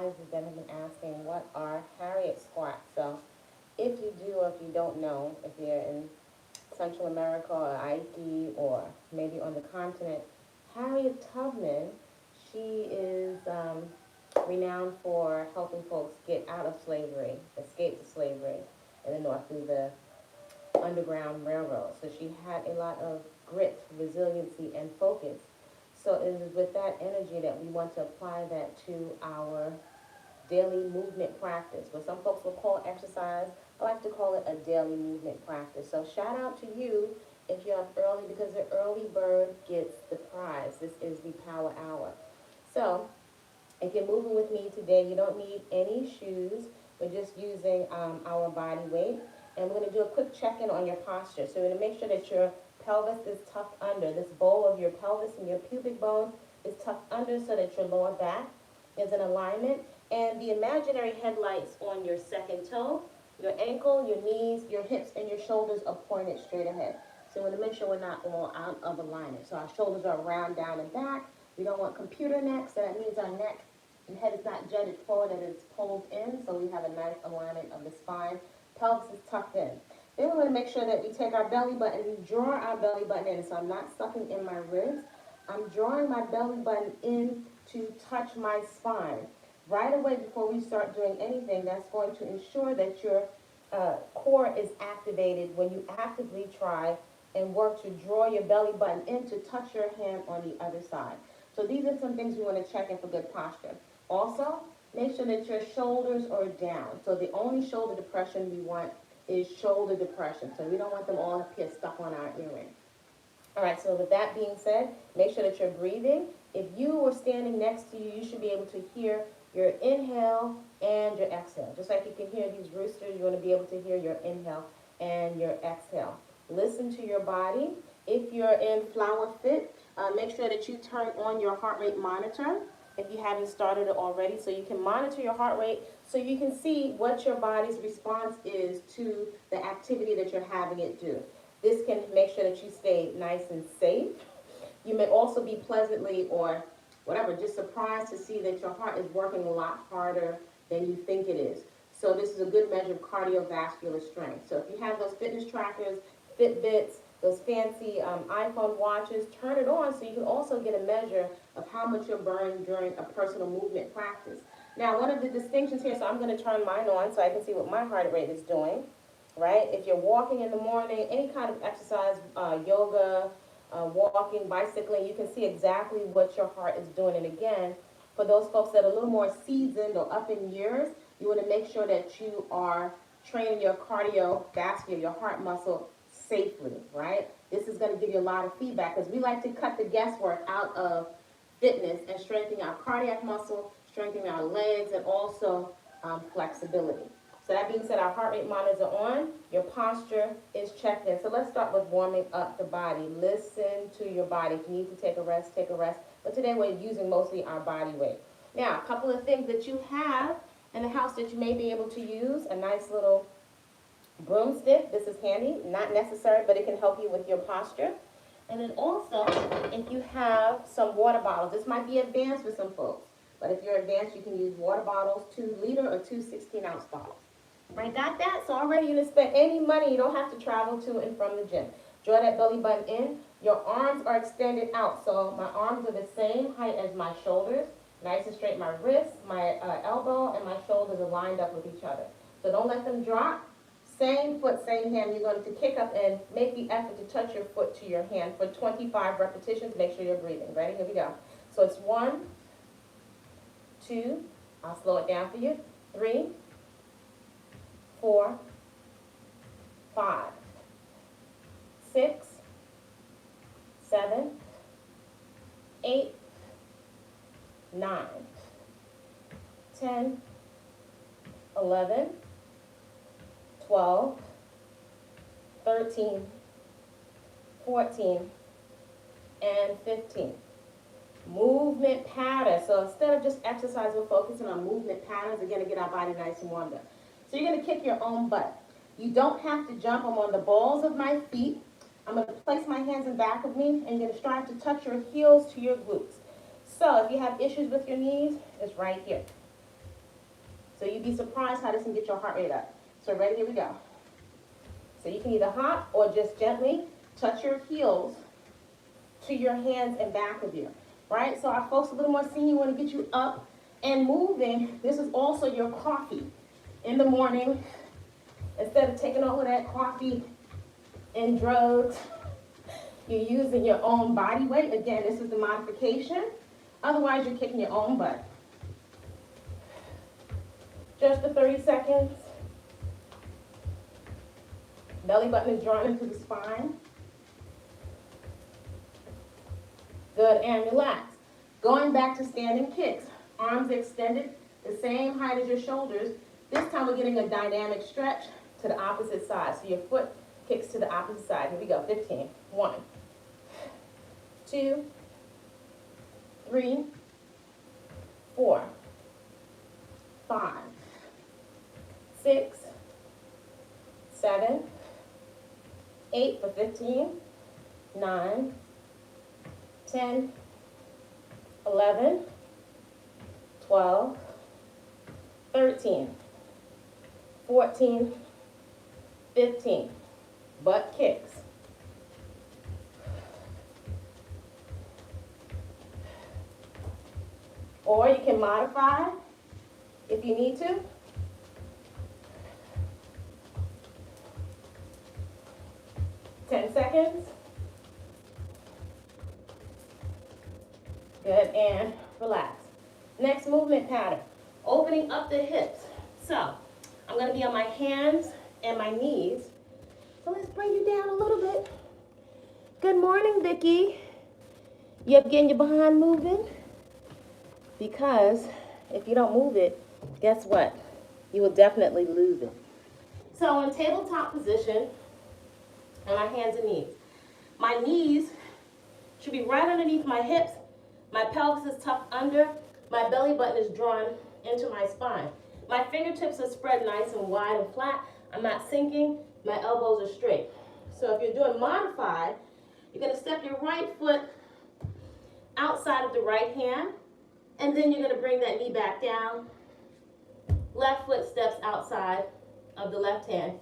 guys that have been asking, what are Harriet squats? So if you do or if you don't know, if you're in Central America or Haiti or maybe on the continent, Harriet Tubman, she is renowned for helping folks get out of slavery, escape to slavery in the North through the Underground Railroad. So she had a lot of grit, resiliency, and focus. So it is with that energy that we want to apply that to our daily movement practice. What some folks will call exercise, I like to call it a daily movement practice. So shout out to you if you're up early, because the early bird gets the prize. This is the power hour. So if you're moving with me today, you don't need any shoes. We're just using our body weight. And we're going to do a quick check-in on your posture. So we're going to make sure that your pelvis is tucked under. This bowl of your pelvis and your pubic bone is tucked under so that your lower back is in alignment. And the imaginary headlights on your second toe, your ankle, your knees, your hips, and your shoulders are pointed straight ahead. So we're going to make sure we're not all out of alignment. So our shoulders are round, down, and back. We don't want computer neck, so that means our neck and head is not jutted forward and it's pulled in, so we have a nice alignment of the spine. Pelvis is tucked in. Then we want to make sure that we take our belly button, we draw our belly button in, so I'm not sucking in my ribs. I'm drawing my belly button in to touch my spine. Right away before we start doing anything, that's going to ensure that your core is activated when you actively try and work to draw your belly button in to touch your hand on the other side. So these are some things we want to check in for good posture. Also, make sure that your shoulders are down. So the only shoulder depression we want is shoulder depression. So we don't want them all up here stuck on our earring. All right, so with that being said, make sure that you're breathing. If you were standing next to you, you should be able to hear your inhale and your exhale. Just like you can hear these roosters, you want to be able to hear your inhale and your exhale. Listen to your body. If you're in Flower Fit, make sure that you turn on your heart rate monitor if you haven't started it already, so you can monitor your heart rate so you can see what your body's response is to the activity that you're having it do. This can make sure that you stay nice and safe. You may also be pleasantly or whatever, just surprised to see that your heart is working a lot harder than you think it is. So this is a good measure of cardiovascular strength. So if you have those fitness trackers, Fitbits, those fancy iPhone watches, turn it on so you can also get a measure of how much you're burning during a personal movement practice. Now, one of the distinctions here, so I'm going to turn mine on so I can see what my heart rate is doing, right? If you're walking in the morning, any kind of exercise, yoga, walking, bicycling, you can see exactly what your heart is doing. And again, for those folks that are a little more seasoned or up in years, you want to make sure that you are training your cardiovascular, your heart muscle, safely, right? This is going to give you a lot of feedback because we like to cut the guesswork out of fitness and strengthening our cardiac muscle, strengthening our legs, and also flexibility. So that being said, our heart rate monitors are on. Your posture is checked in. So let's start with warming up the body. Listen to your body. If you need to take a rest, take a rest. But today we're using mostly our body weight. Now, a couple of things that you have in the house that you may be able to use. A nice little broomstick. This is handy. Not necessary, but it can help you with your posture. And then also, if you have some water bottles, this might be advanced for some folks. But if you're advanced, you can use water bottles, 2-liter or 2 16-ounce bottles. Right, got that? So already you didn't spend any money. You don't have to travel to and from the gym. Draw that belly button in. Your arms are extended out. So my arms are the same height as my shoulders. Nice and straight. My wrist, my elbow, and my shoulders are lined up with each other. So don't let them drop. Same foot, same hand. You're going to kick up and make the effort to touch your foot to your hand for 25 repetitions. Make sure you're breathing. Ready? Here we go. So it's 1, 2. I'll slow it down for you. 3, 4, 5, 6, 7, 8, 9, 10, 11, 12, 13, 14, and 15. Movement patterns. So instead of just exercise, we're focusing on movement patterns, again, to get our body nice and warmed up. So you're going to kick your own butt. You don't have to jump. I'm on the balls of my feet. I'm going to place my hands in back of me, and you're going to strive to touch your heels to your glutes. So if you have issues with your knees, it's right here. So you'd be surprised how this can get your heart rate up. So ready, here we go. So you can either hop or just gently touch your heels to your hands and back of you, right? So our folks a little more senior want to get you up and moving. This is also your coffee in the morning. Instead of taking all of that coffee and drugs, you're using your own body weight. Again, this is the modification. Otherwise, you're kicking your own butt. Just for 30 seconds. Belly button is drawn into the spine. Good, and relax. Going back to standing kicks. Arms extended the same height as your shoulders. This time we're getting a dynamic stretch to the opposite side. So your foot kicks to the opposite side. Here we go, 15. 1, 2, 3, 4, 5, 6, 7, 8 for 15, 9, 10, 11, 12, 13, 14, 15. Butt kicks. Or you can modify if you need to. Ten seconds. Good, and relax. Next movement pattern, opening up the hips. So I'm going to be on my hands and my knees. So let's bring you down a little bit. Good morning, Vicki. You getting your behind moving? Because if you don't move it, guess what? You will definitely lose it. So in tabletop position, on my hands and knees. My knees should be right underneath my hips. My pelvis is tucked under. My belly button is drawn into my spine. My fingertips are spread nice and wide and flat. I'm not sinking. My elbows are straight. So if you're doing modified, you're going to step your right foot outside of the right hand, and then you're going to bring that knee back down. Left foot steps outside of the left hand,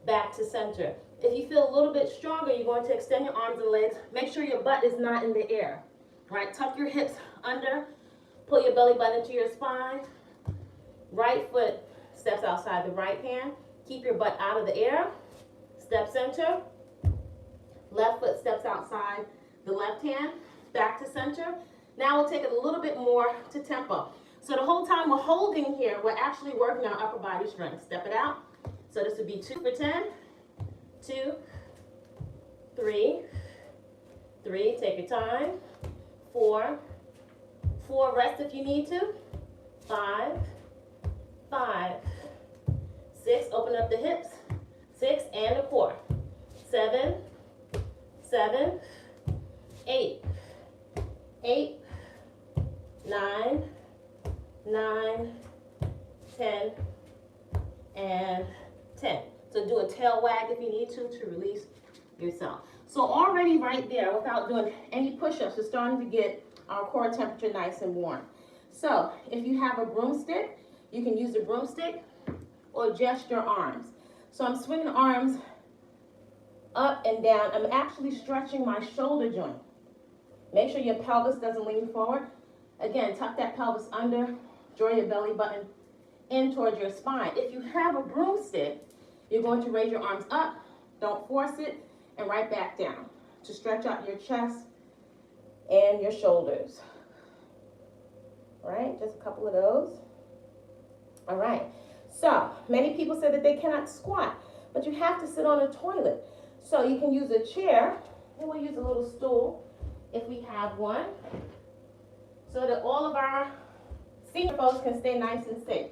back to center. If you feel a little bit stronger, you're going to extend your arms and legs. Make sure your butt is not in the air. Right? Tuck your hips under. Pull your belly button into your spine. Right foot steps outside the right hand. Keep your butt out of the air. Step center. Left foot steps outside the left hand. Back to center. Now we'll take it a little bit more to tempo. So the whole time we're holding here, we're actually working our upper body strength. Step it out. So this would be 2 for 10. 2, 3, take your time. 4, rest if you need to. 5, 6, open up the hips. 6 and the core. 7, 8, 9, 10, and 10. So do a tail wag if you need to release yourself. So already right there, without doing any push-ups, we're starting to get our core temperature nice and warm. So if you have a broomstick, you can use a broomstick or just your arms. So I'm swinging arms up and down. I'm actually stretching my shoulder joint. Make sure your pelvis doesn't lean forward. Again, tuck that pelvis under, draw your belly button in towards your spine. If you have a broomstick, you're going to raise your arms up, don't force it, and right back down to stretch out your chest and your shoulders. All right, just a couple of those. All right, so many people say that they cannot squat, but you have to sit on a toilet. So you can use a chair, and we'll use a little stool if we have one, so that all of our senior folks can stay nice and safe.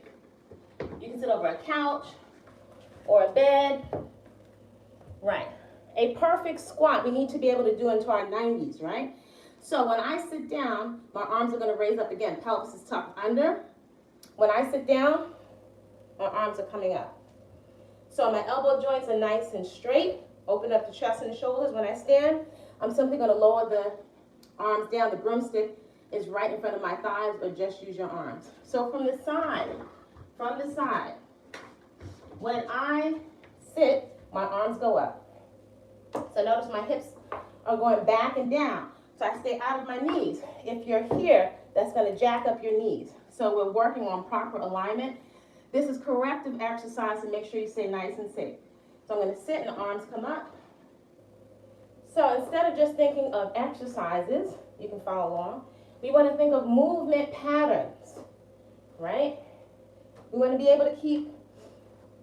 You can sit over a couch or a bed. Right. A perfect squat we need to be able to do into our 90s, right? So when I sit down, my arms are going to raise up again. Pelvis is tucked under. When I sit down, my arms are coming up. So my elbow joints are nice and straight. Open up the chest and the shoulders. When I stand, I'm simply going to lower the arms down. The broomstick is right in front of my thighs, or just use your arms. So from the side, from the side. When I sit, my arms go up. So notice my hips are going back and down. So I stay out of my knees. If you're here, that's going to jack up your knees. So we're working on proper alignment. This is corrective exercise to make sure you stay nice and safe. So I'm going to sit and the arms come up. So instead of just thinking of exercises, you can follow along, we want to think of movement patterns, right? We want to be able to keep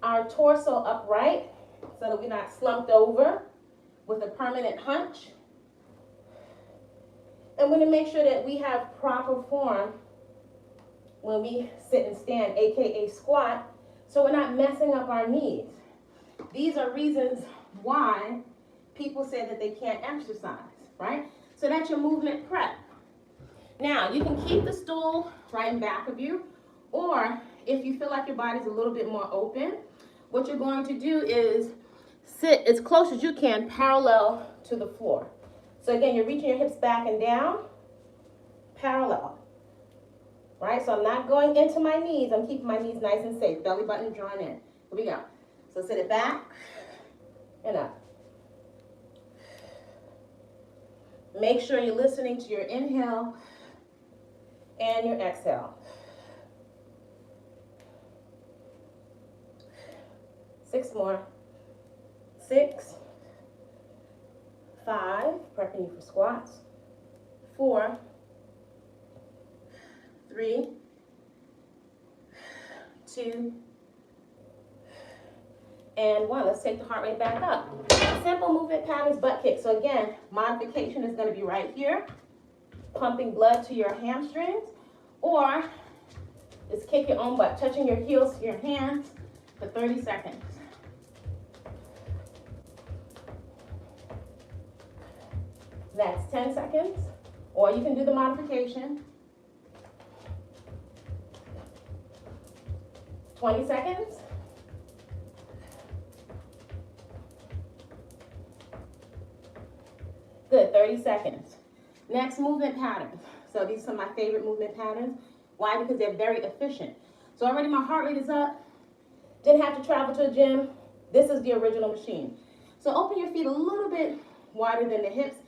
our torso upright so that we're not slumped over with a permanent hunch. And we're going to make sure that we have proper form when we sit and stand, aka squat, so we're not messing up our knees. These are reasons why people say that they can't exercise, right? So that's your movement prep. Now, you can keep the stool right in back of you, or if you feel like your body's a little bit more open, what you're going to do is sit as close as you can parallel to the floor. So again, you're reaching your hips back and down, parallel, right? So I'm not going into my knees. I'm keeping my knees nice and safe. Belly button drawn in. Here we go. So sit it back and up. Make sure you're listening to your inhale and your exhale. 6 more. 6, 5, prepping you for squats. 4, 3, 2, and 1. Let's take the heart rate back up. Simple movement patterns, butt kick. So again, modification is going to be right here, pumping blood to your hamstrings, or just kick your own butt, touching your heels to your hands for 30 seconds. That's 10 seconds, or you can do the modification. 20 seconds. Good, 30 seconds. Next, movement patterns. So these are my favorite movement patterns. Why? Because they're very efficient. So already my heart rate is up. Didn't have to travel to a gym. This is the original machine. So open your feet a little bit wider than the hips.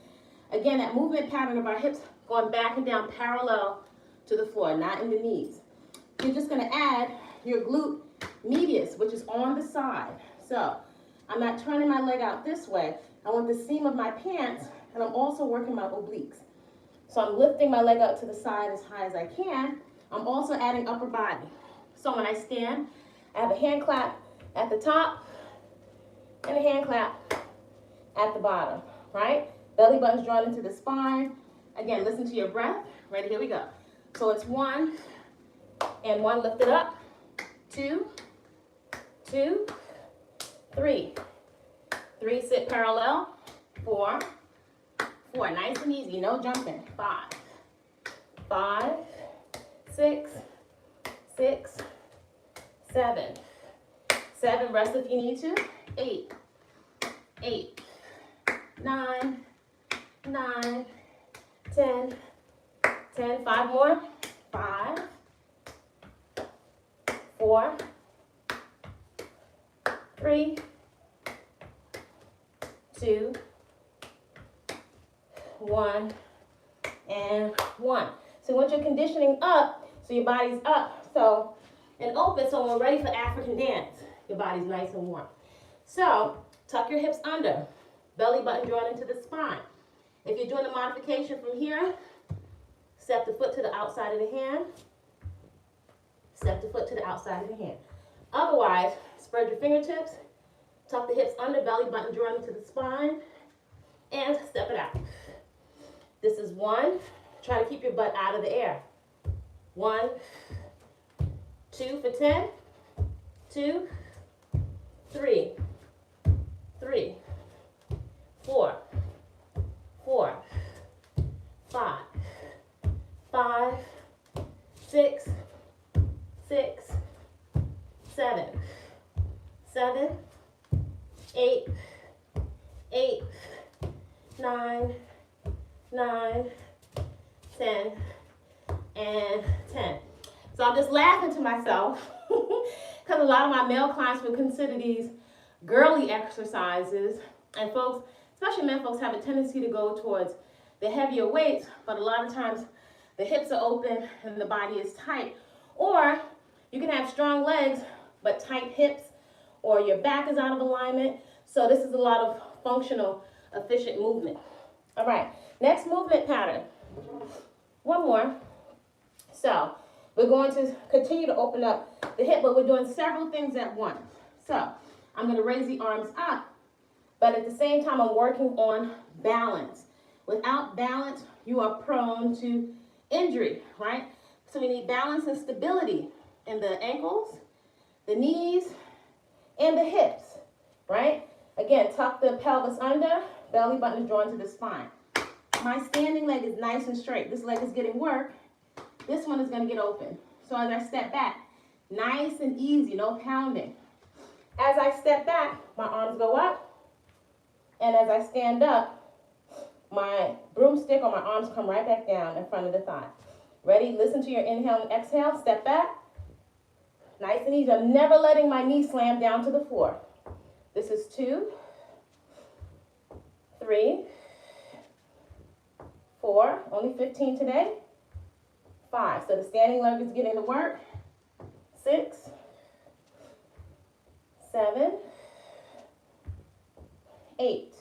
Again, that movement pattern of our hips going back and down parallel to the floor, not in the knees. You're just going to add your glute medius, which is on the side. So I'm not turning my leg out this way. I want the seam of my pants, and I'm also working my obliques. So I'm lifting my leg up to the side as high as I can. I'm also adding upper body. So when I stand, I have a hand clap at the top and a hand clap at the bottom, right? Belly button's drawn into the spine. Again, listen to your breath. Ready? Here we go. So it's 1 and 1. Lift it up. 2, 2, 3. 3, sit parallel. 4, 4. Nice and easy. No jumping. 5, 5, 6, 6, 7. 7. Rest if you need to. 8, 8, 9, 9, 10, 10, 5 more, 5, 4, 3, 2, 1, and 1. So once you're conditioning up, so your body's up, so, and open, so when we're ready for African dance, your body's nice and warm. So, tuck your hips under, belly button drawn into the spine. If you're doing the modification from here, step the foot to the outside of the hand, step the foot to the outside of the hand. Otherwise, spread your fingertips, tuck the hips under, belly button drawn into the spine, and step it out. This is 1. Try to keep your butt out of the air. 1, 2 for 10, 2, 3, 3, 4, 4, 5, 5, 6, 6, 7, 7, 8, 8, 9, 9, 10, and 10. So So I'm just laughing to myself because a lot of my male clients would consider these girly exercises, and folks, especially men folks, have a tendency to go towards the heavier weights, but a lot of times the hips are open and the body is tight. Or you can have strong legs but tight hips, or your back is out of alignment. So this is a lot of functional, efficient movement. All right, next movement pattern. One more. So we're going to continue to open up the hip, but we're doing several things at once. So I'm going to raise the arms up, but at the same time I'm working on balance. Without balance, you are prone to injury, right? So we need balance and stability in the ankles, the knees, and the hips, right? Again, tuck the pelvis under, belly button is drawn to the spine. My standing leg is nice and straight. This leg is getting work. This one is going to get open. So as I step back, nice and easy, no pounding. As I step back, my arms go up, and as I stand up, my broomstick or my arms come right back down in front of the thigh. Ready? Listen to your inhale and exhale. Step back. Nice and easy. I'm never letting my knee slam down to the floor. This is 2, 3, 4, only 15 today. 5, so the standing leg is getting to work. 6, 7, 8,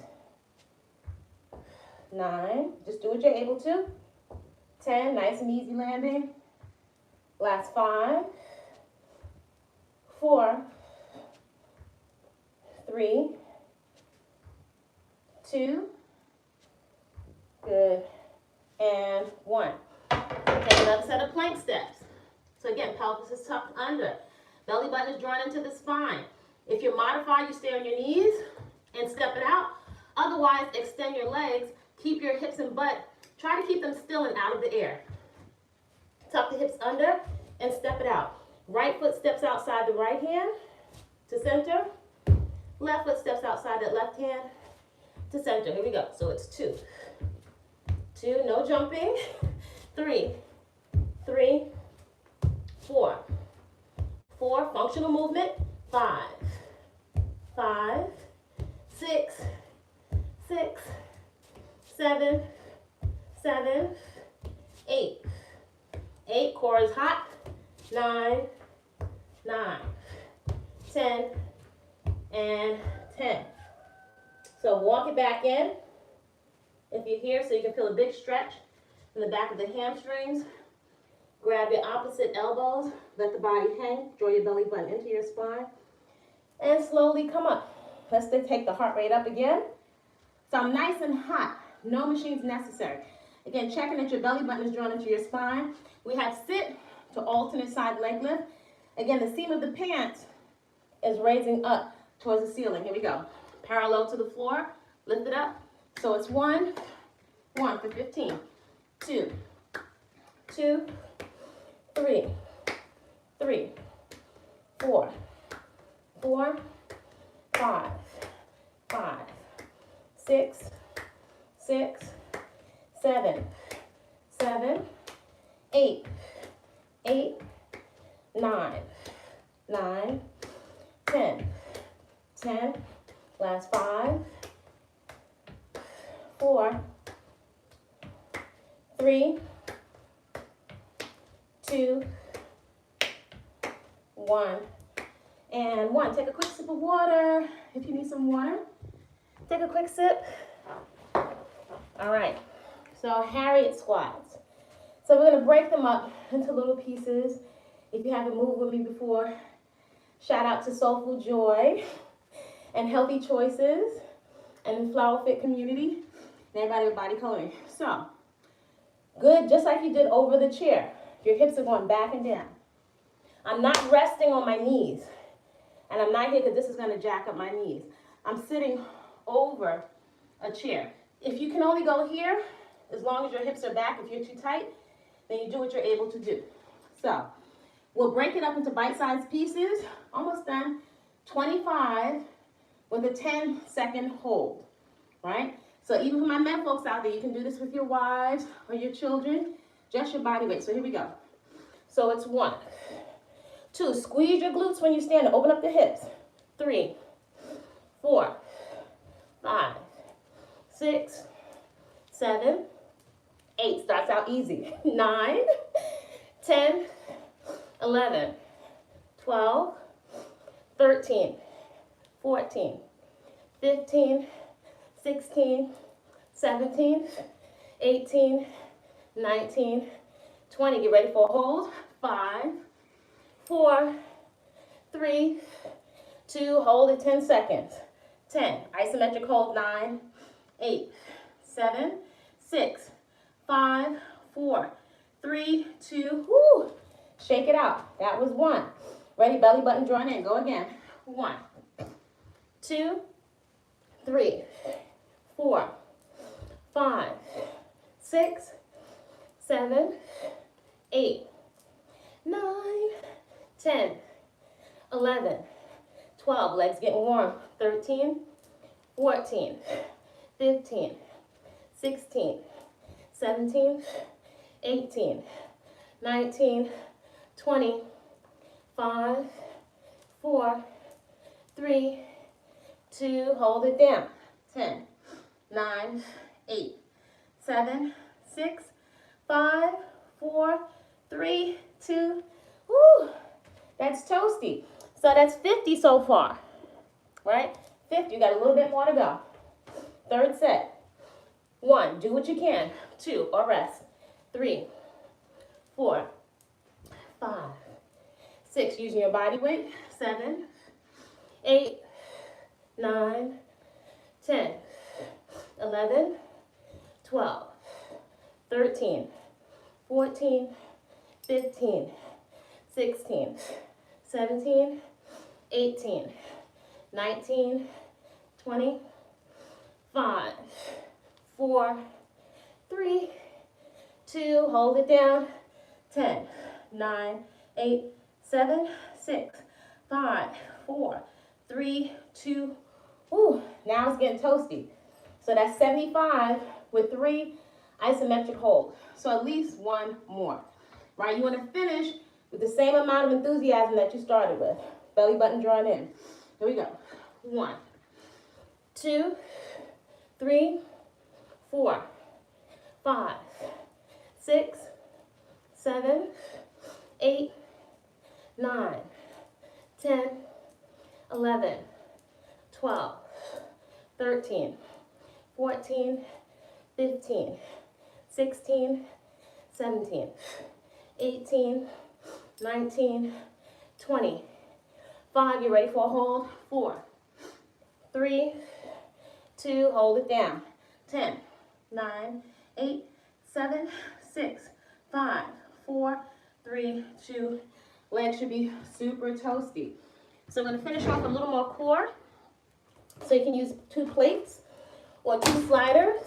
9, just do what you're able to. 10, nice and easy landing. Last 5, 4, 3, 2, good, and 1. Take another set of plank steps. So again, pelvis is tucked under. Belly button is drawn into the spine. If you're modified, you stay on your knees and step it out. Otherwise, extend your legs. Keep your hips and butt. Try to keep them still and out of the air. Tuck the hips under and step it out. Right foot steps outside the right hand to center. Left foot steps outside that left hand to center. Here we go. So it's 2. 2, no jumping. 3, 3, 4. 4, functional movement. 5, 5, 6, 6, 7, 7, 8. 8, core is hot. 9, 9, 10, and 10. So walk it back in if you're here, so you can feel a big stretch in the back of the hamstrings. Grab your opposite elbows, let the body hang, draw your belly button into your spine, and slowly come up. Let's then take the heart rate up again. So I'm nice and hot, no machines necessary. Again, checking that your belly button is drawn into your spine. We have sit to alternate side leg lift. Again, the seam of the pants is raising up towards the ceiling. Here we go. Parallel to the floor, lift it up. So it's 1, 1 for 15, 2, 2, 3, 3, 4, 4, 5, 5, 6, 6, 7, 7, 8, 8, 9, 9, 10, 10, last 5, 4, 3, 2, 1, and 1. Take a quick sip of water if you need some water. Take a quick sip. All right, so Harriet squats. So we're going to break them up into little pieces. If you haven't moved with me before, shout out to Soulful Joy and Healthy Choices and the Flower Fit community and everybody with Body Coloring. So, good, just like you did over the chair. Your hips are going back and down. I'm not resting on my knees. And I'm not here because this is going to jack up my knees. I'm sitting over a chair. If you can only go here, as long as your hips are back, if you're too tight, then you do what you're able to do. So, we'll break it up into bite-sized pieces. Almost done. 25 with a 10-second hold, right? So even for my men folks out there, you can do this with your wives or your children, just your body weight. So here we go. So it's 1, 2, squeeze your glutes when you stand and open up the hips. 3, 4, 5, 6, 7, 8, starts out easy. 9, 10, 11, 12, 13, 14, 15, 16, 17, 18, 19, 20. Get ready for a hold. 5, 4, 3, 2, hold it 10 seconds. 10, isometric hold. 9, 8, 7, 6, 5, 4, 3, 2, whoo. Shake it out. That was 1. Ready, belly button drawn in. Go again. 1, 2, 3, 4, 5, 6, 7, 8, 9, 10, 11, 12. Legs getting warm. 13, 14, 15, 16, 17, 18, 19, 20, 5, 4, 3, 2, hold it down. 10, 9, 8, 7, 6, 5, 4, 3, 2, woo. That's toasty. So that's 50 so far, right? 50, you got a little bit more to go. Third set. 1, do what you can. 2, or rest. 3, 4, 5, 6, using your body weight. 7, 8, 9, 10, 11, 12, 13, 14, 15, 16, 17, 18, 19, 20, 5, 4, 3, 2, hold it down. 10, 9, 8, 7, 6, 5, 4, 3, 2, whoo, now it's getting toasty. So that's 75 with 3 isometric holds. So at least 1 more, right? You want to finish with the same amount of enthusiasm that you started with. Belly button drawn in. Here we go. 1, 2, 3, 4, 5, 6, 7, 8, 9, 10, 11, 12, 13, 14, 15, 16, 17, 18, 19, 20. 5, you ready for a hold? 4, 3, 2, hold it down. 10, 9, 8, 7, 6, 5, 4, 3, 2. Legs should be super toasty. So I'm going to finish off a little more core. So you can use 2 plates or 2 sliders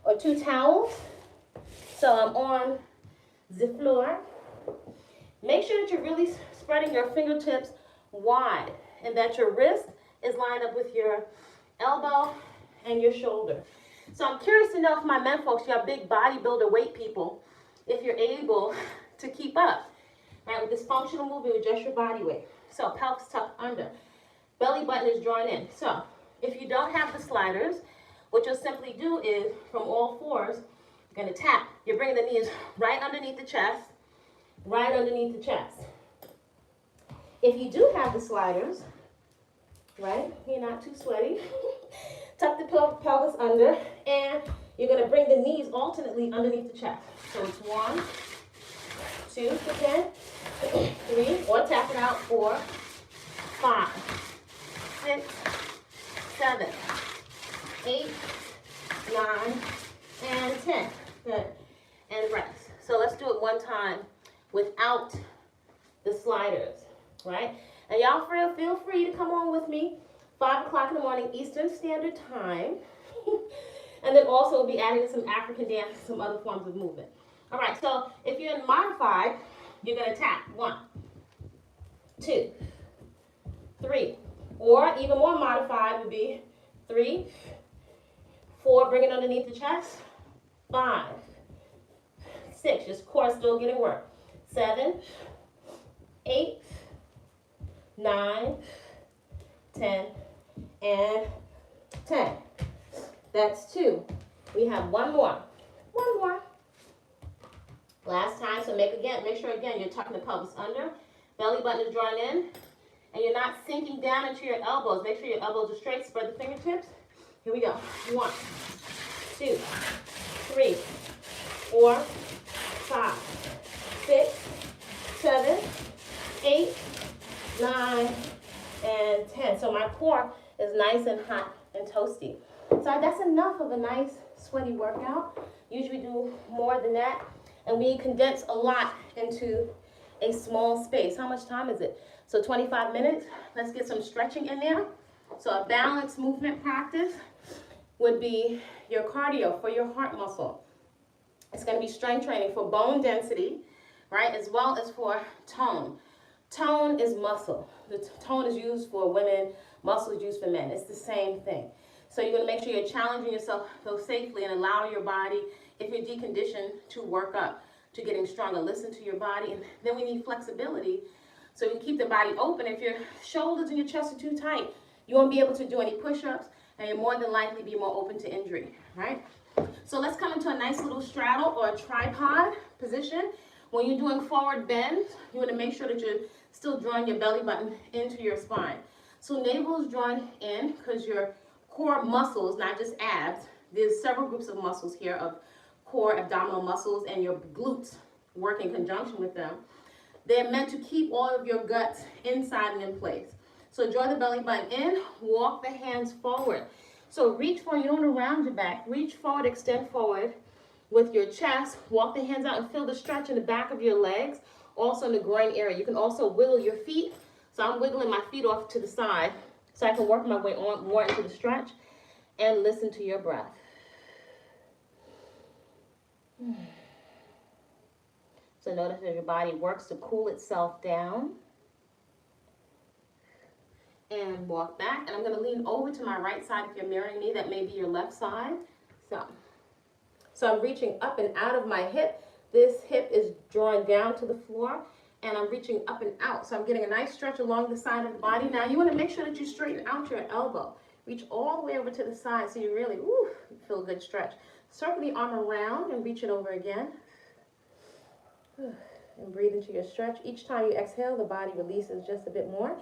or 2 towels. So I'm on the floor. Make sure that you're really spreading your fingertips wide and that your wrist is lined up with your elbow and your shoulder. So I'm curious to know if my men folks, you're big bodybuilder weight people, if you're able to keep up, right, with this functional movement with just your body weight. So pelvis tucked under, belly button is drawn in. So if you don't have the sliders, what you'll simply do is from all fours, you're going to tap. You're bringing the knees right underneath the chest, right underneath the chest. If you do have the sliders, right, you're not too sweaty, tuck the pelvis under, and you're going to bring the knees alternately underneath the chest. So it's 1, 2, again, 3, or tap it out, 4, 5, 6, 7, 8, 9, and 10. Good. And rest. So let's do it one time without the sliders, right? And y'all feel free to come on with me, 5 o'clock in the morning, Eastern Standard Time. And then also we'll be adding some African dance, some other forms of movement. All right, so if you're in modified, you're going to tap 1, 2, 3, or even more modified would be 3, 4, bring it underneath the chest, 5, 6, just core still getting work, 7, 8, 9, 10, and 10. That's 2. We have one more. One more. Last time, so make sure again you're tucking the pelvis under. Belly button is drawn in. And you're not sinking down into your elbows. Make sure your elbows are straight. Spread the fingertips. Here we go. 1, 2, 3, 4, 5, 6, 7, 8, 9, and 10. So my core is nice and hot and toasty. So that's enough of a nice sweaty workout. Usually do more than that. And we condense a lot into a small space. How much time is it? So 25 minutes. Let's get some stretching in there. So a balanced movement practice would be your cardio for your heart muscle. It's going to be strength training for bone density, right, as well as for tone. Tone is muscle. The tone is used for women, muscle is used for men. It's the same thing. So you're going to make sure you're challenging yourself safely and allow your body, if you're deconditioned, to work up, to getting stronger. Listen to your body. And then we need flexibility so you keep the body open. If your shoulders and your chest are too tight, you won't be able to do any push-ups, and you're more than likely be more open to injury, right? So let's come into a nice little straddle or a tripod position. When you're doing forward bends, you want to make sure that you're still drawing your belly button into your spine. So navel is drawn in because your core muscles, not just abs, there's several groups of muscles here of core abdominal muscles, and your glutes work in conjunction with them. They're meant to keep all of your guts inside and in place. So draw the belly button in, walk the hands forward. So reach forward, you don't want to round your back. Reach forward, extend forward with your chest. Walk the hands out and feel the stretch in the back of your legs, also in the groin area. You can also wiggle your feet. So I'm wiggling my feet off to the side so I can work my way on more into the stretch, and listen to your breath. So notice that your body works to cool itself down. And walk back. And I'm going to lean over to my right side. If you're mirroring me, that may be your left side. So I'm reaching up and out of my hip. This hip is drawing down to the floor, and I'm reaching up and out. So I'm getting a nice stretch along the side of the body. Now you want to make sure that you straighten out your elbow. Reach all the way over to the side so you really feel a good stretch. Circle the arm around and reach it over again. And breathe into your stretch. Each time you exhale, the body releases just a bit more.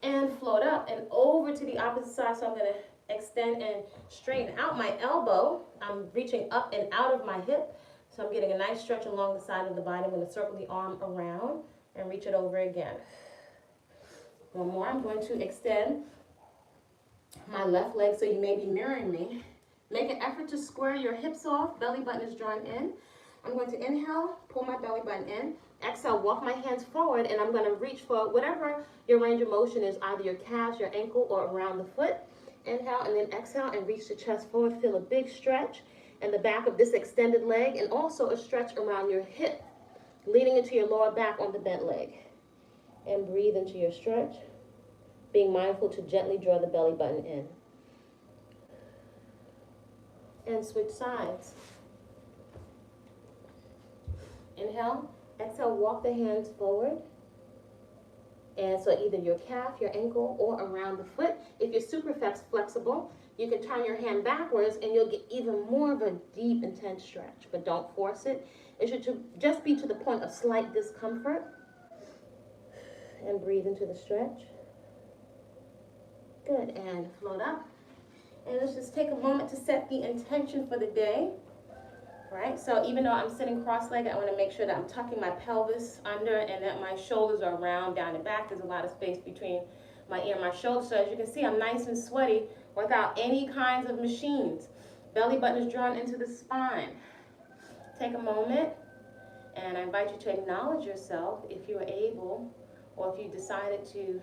And float up and over to the opposite side. So I'm going to extend and straighten out my elbow. I'm reaching up and out of my hip. So I'm getting a nice stretch along the side of the body. I'm going to circle the arm around and reach it over again. One more. I'm going to extend my left leg, so you may be mirroring me. Make an effort to square your hips off. Belly button is drawn in. I'm going to inhale, pull my belly button in. Exhale, walk my hands forward, and I'm going to reach for whatever your range of motion is, either your calves, your ankle, or around the foot. Inhale, and then exhale, and reach the chest forward. Feel a big stretch in the back of this extended leg, and also a stretch around your hip, leaning into your lower back on the bent leg. And breathe into your stretch, being mindful to gently draw the belly button in. And switch sides. Inhale, exhale, walk the hands forward. And so either your calf, your ankle, or around the foot. If you're super flexible, you can turn your hand backwards and you'll get even more of a deep, intense stretch. But don't force it. It should just be to the point of slight discomfort. And breathe into the stretch. Good, and float up. And let's just take a moment to set the intention for the day. Right, so even though I'm sitting cross-legged, I want to make sure that I'm tucking my pelvis under and that my shoulders are round, down and back. There's a lot of space between my ear and my shoulder. So as you can see, I'm nice and sweaty without any kinds of machines. Belly button is drawn into the spine. Take a moment, and I invite you to acknowledge yourself if you are able, or if you decided to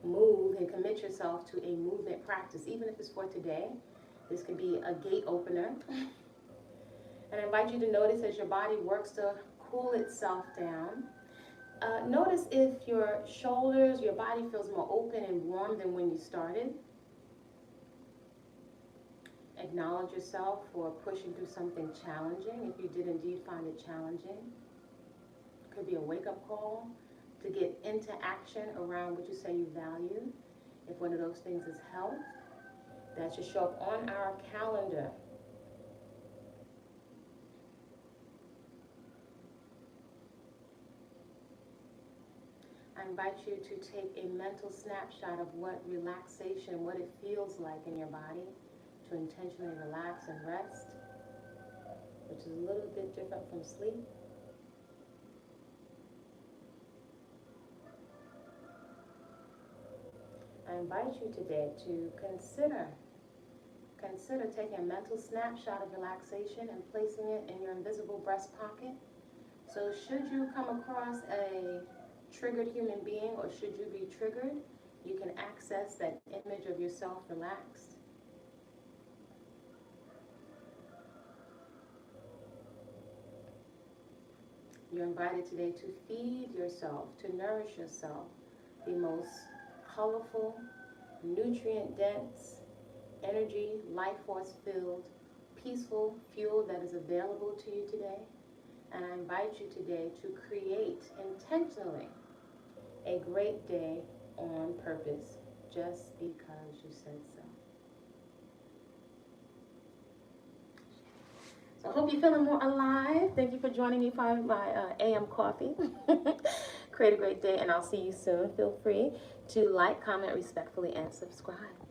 move and commit yourself to a movement practice, even if it's for today. This could be a gate opener. And I invite you to notice as your body works to cool itself down. Notice if your shoulders, your body feels more open and warm than when you started. Acknowledge yourself for pushing through something challenging, if you did indeed find it challenging. could be a wake-up call to get into action around what you say you value. If one of those things is health, that should show up on our calendar. I invite you to take a mental snapshot of what relaxation, what it feels like in your body to intentionally relax and rest, which is a little bit different from sleep. I invite you today to consider taking a mental snapshot of relaxation and placing it in your invisible breast pocket. So should you come across a triggered human being, or should you be triggered, you can access that image of yourself relaxed. You're invited today to feed yourself, to nourish yourself, the most colorful, nutrient-dense, energy, life force-filled, peaceful fuel that is available to you today. And I invite you today to create intentionally a great day on purpose, just because you said so. So I hope you're feeling more alive. Thank you for joining me for my AM coffee. Create a great day, and I'll see you soon. Feel free to like, comment respectfully, and subscribe.